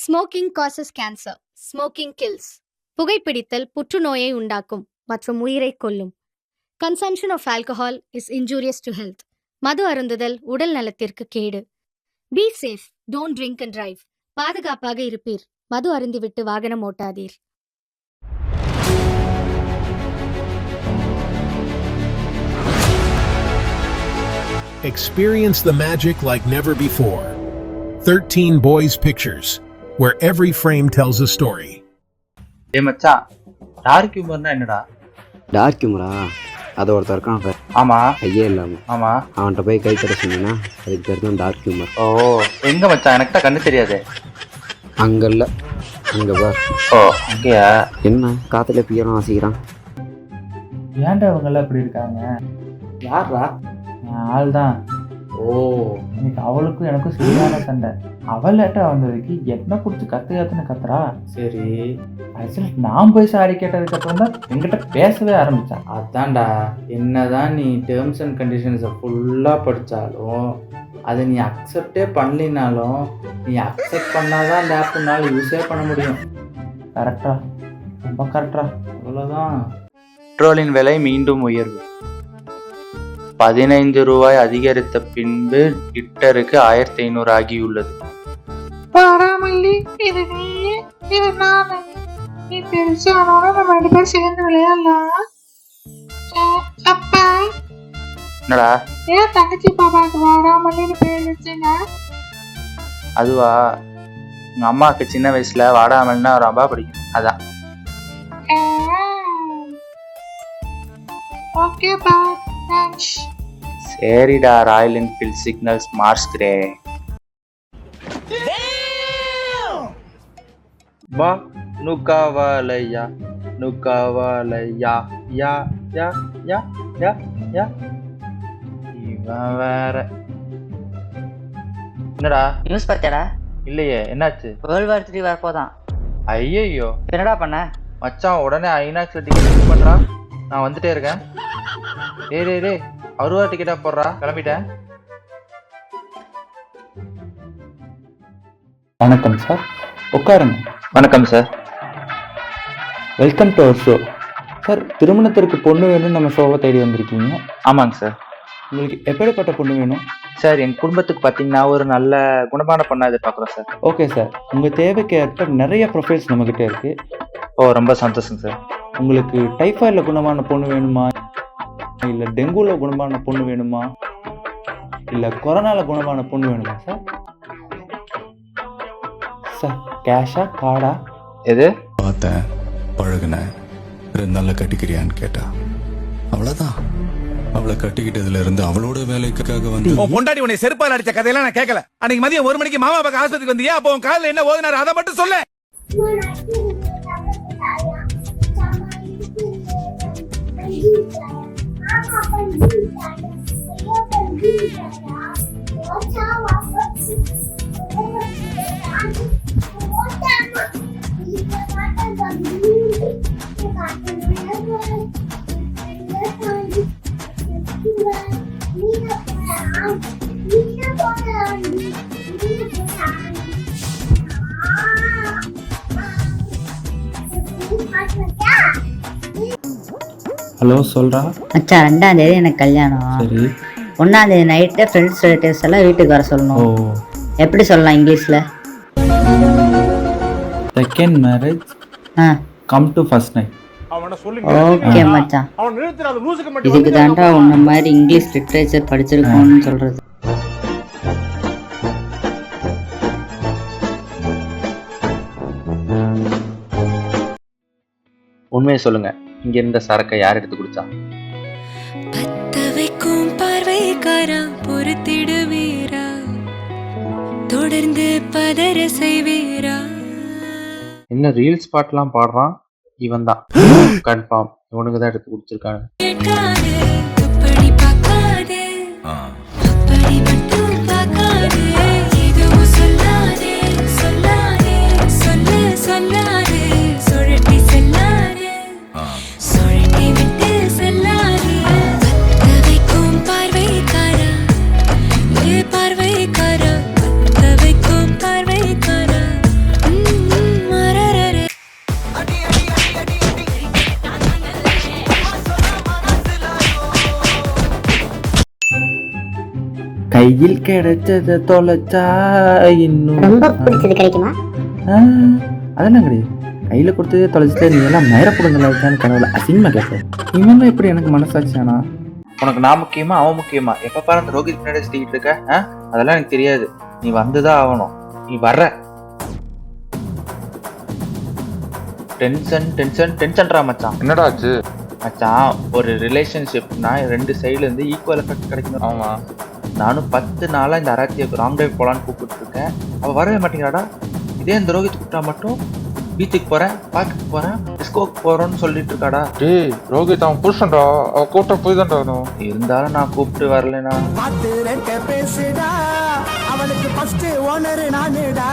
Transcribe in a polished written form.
Smoking causes cancer. Smoking kills. புகைப்பிடித்தல் புற்றுநோயை உண்டாக்கும் மற்றும் உயிரை கொல்லும். Consumption of alcohol is injurious to health. மது அருந்துதல் உடல் நலத்திற்கு கேடு. Be safe, don't drink and drive. பாதுகாப்பாக இருப்பீர். மது அருந்திவிட்டு வாகனம் ஓட்டாதீர். Experience the magic like never before. 13 Boys Pictures, where every frame tells a story. மச்சான், டார்க் ஹியூமர்னா என்னடா? டார்க் ஹியூமரா? அது ஒருத்தர் இருக்கான் சார். ஆமா. ஐயே இல்லாம. ஆமா. அவன்கிட்ட போய் கை தர சொன்னீங்கன்னா அதுக்கு பேர் தான் டார்க் ஹியூமர். ஓ, எங்க மச்சான்? எனக்கு கண்ணு தெரியாது. அங்க இல்ல, அங்க பார். ஓ, அங்கயா? என்ன காத்துல பியரும் வாசிக்கிறான்? ஏன்டா அவங்கெல்லாம் இப்படி இருக்காங்க? யாரா? ஆள் தான். ஓ, இன்னைக்கு அவளுக்கும் எனக்கும் சரியான சண்டை. அவளாட்ட வந்ததுக்கு என்ன பிடிச்சி கத்துன்னு கத்துறா. சரி. ஆக்சுவலி நான் போய் சாரி கேட்டதுக்கு அப்புறம் தான் என்கிட்ட பேசவே ஆரம்பிச்சான். அதான்டா, என்னதான் நீ டேர்ம்ஸ் அண்ட் கண்டிஷன்ஸை ஃபுல்லாக படித்தாலும் அதை நீ அக்செப்டே பண்ணலினாலும் நீ அக்செப்ட் பண்ணாதான் அந்த ஆப்புனால யூஸே பண்ண முடியும். கரெக்டா? ரொம்ப கரெக்டா. அவ்வளோதான். பெட்ரோலின் விலை மீண்டும் உயர்வு. 15 ரூபாய் அதிகரித்த பின்பு லிட்டருக்கு 1500 ஆகியுள்ளது. பாராமல்லி, இது நீ, இது நானு. நீ பெருசானோட நம்ம 2 பேரும் சேர்ந்து விளையாடலாம். அப்பா, என்னடா? ஏன் தங்கச்சி பாப்பாக்கு வாராமல்லின்னு பேர் வச்சீங்க? அதுவா, உங்க அம்மாவுக்கு சின்ன வயசுல வாடாமல்னா ரொம்ப பிடிக்கும், அதான். ஓகேப்பா, தேங்க்ஸ். சரிடா. Royal Enfield signals marsh grey. வா நுக்காவாலையா நுக்காவாலையா யா யா யா யா யா. இவன் வேற. என்னடா நியூஸ் பார்த்தியாடா? இல்லையே, என்னாச்சு? World war 3 வரப்போதான். ஐயோ, என்னடா பண்ண? மச்சான் உடனே ஐநாக்ஸ்ல டிக்கெட் புக் பண்றான். நான் வந்துட்டே இருக்கேன். டேய் அருவா டிக்கெட்டா போடுறா. கிளம்பிட்டேன். வணக்கம் சார், உட்காருங்க. வணக்கம் sir. Welcome to our show. Sir, திருமணத்திற்கு பொண்ணு வேணும்னு நம்ம ஷோவை தேடி வந்திருக்கீங்க. ஆமாங்க சார். உங்களுக்கு எப்படிப்பட்ட பொண்ணு வேணும்? சார், என் குடும்பத்துக்கு பார்த்தீங்கன்னா ஒரு நல்ல குணமான பொண்ணா எதிர்பார்க்குறோம் சார். ஓகே சார், உங்கள் தேவைக்கு ஏற்ப நிறைய ப்ரொஃபைல்ஸ் நம்மக்கிட்ட இருக்குது. ஓ, ரொம்ப சந்தோஷம் சார். உங்களுக்கு டைஃபாய்டில் குணமான பொண்ணு வேணுமா, இல்லை டெங்குவில் குணமான பொண்ணு வேணுமா, இல்லை கொரோனாவில் குணமான பொண்ணு வேணுமா சார்? சார், கேஷா கார்டா? எது? பார்த்தேன், பழகுனேன், 2 நாள்ல கட்டிக்கிறியான்னு கேட்டா. அவ்வளவுதான். அவளை கட்டிக்கிட்டதுல இருந்து அவளோட வேலைக்காக வந்து பொண்டாடி உன்னை செருப்பால் அடிச்ச கதையெல்லாம் நான் கேட்கல. அன்னைக்கு மதியம் 1 மணிக்கு மாமா பக்கம் ஆஸ்பத்திரிக்கு வந்தியா? அப்போ உன் காலில் என்ன ஓதுனாரு அதை மட்டும் சொல்ல. ஹலோ, சொல்றா. மச்சான், 2ஆம் தேதி எனக்கு கல்யாணம். சரி. 1ஆம் தேதி நைட்டு ஃப்ரெண்ட்ஸ் ரிலேட்டிவ்ஸ் எல்லாம் வீட்டுக்கு வர ஓ, சொல்லணும். எப்படி சொல்லலாம் இங்கிலீஷ்ல? Second marriage come to first night. Okay மச்சான், இதுக்கு தாண்டா உன்ன மாதிரி இங்கிலீஷ் லிட்ரேச்சர் படிச்சிருக்கோம்னு சொல்றது. உண்மையை சொல்லுங்க, இங்க இருந்த சரக்கை யார் எடுத்து குடிச்சா? பத்தவைக்கும் பார்வைக்காரா பொறுத்திடுவீரா, தொடர்ந்து பதற செய்வீரா. என்ன ரீல்ஸ் பாட்டுலாம் பாடுறான் இவன் தான். கன்ஃபார்ம் இவனுக்கு தான் எடுத்து குடிச்சிருக்காங்க. கேட்காதே, அப்படி பார்க்காதே, அப்படி மட்டும் பார்க்காதே, எதுவும் சொல்லாதே, சொல்லாதே, சொல்லாதே, சுழட்டி செல்லாதே, சுழட்டி விட்டு செல்லாதே. பத்தவைக்கும் பார்வைக்காரா, பார்வைக்காரா, பத்தவைக்கும் பார்வைக்காரா. கையில் கிடைச்சத தொலைச்சா இன்னும் ரொம்ப பிடிச்சது கிடைக்குமா? அதெல்லாம் கிடையாது. கையில் கொடுத்ததே தொலைச்சிட்டு நீ எல்லாம் மயிரப்படுங்களா இருக்கான்னு கனவுல அசிங்கமாக கேட்பேன். இவன் எப்படி எனக்கு மனசாட்சியானா? உனக்கு நான் முக்கியமா அவன் முக்கியமா? எப்ப பாரு அந்த ரோஹித் பின்னாடி சுத்திக்கிட்டு இருக்க? அதெல்லாம் எனக்கு தெரியாது. நீ வந்துதான் ஆகணும். நீ வர்ற. டென்ஷன்டா மச்சான். என்னடா ஆச்சு மச்சான், ஒரு ரிலேஷன்ஷிப்னா 2 சைடுல இருந்து ஈக்குவல் எஃபெக்ட் கிடைக்கணும். ஆமா, நானும் 10 நாளா இந்த அராத்தியை ராங் டிரைவ் போலான்னு கூப்பிட்டு இருக்கேன். அவ வரவே மாட்டேங்கிறாடா. இதே இந்த ரோஹித் கூப்பிட்டா மட்டும் பீச்சுக்கு போறேன், பார்க்குக்கு போறேன், டிஸ்கோக்கு போறோன்னு சொல்லிட்டு இருக்காடா. டேய் ரோஹித் அவன் புருஷன்டா, அவ கூட்ட போய் தான்டா வேணும். இருந்தாலும் நான் கூப்பிட்டு வரலனா பேசுடா, அவனுக்கு ஃபர்ஸ்ட் ஓனர் நானுடா.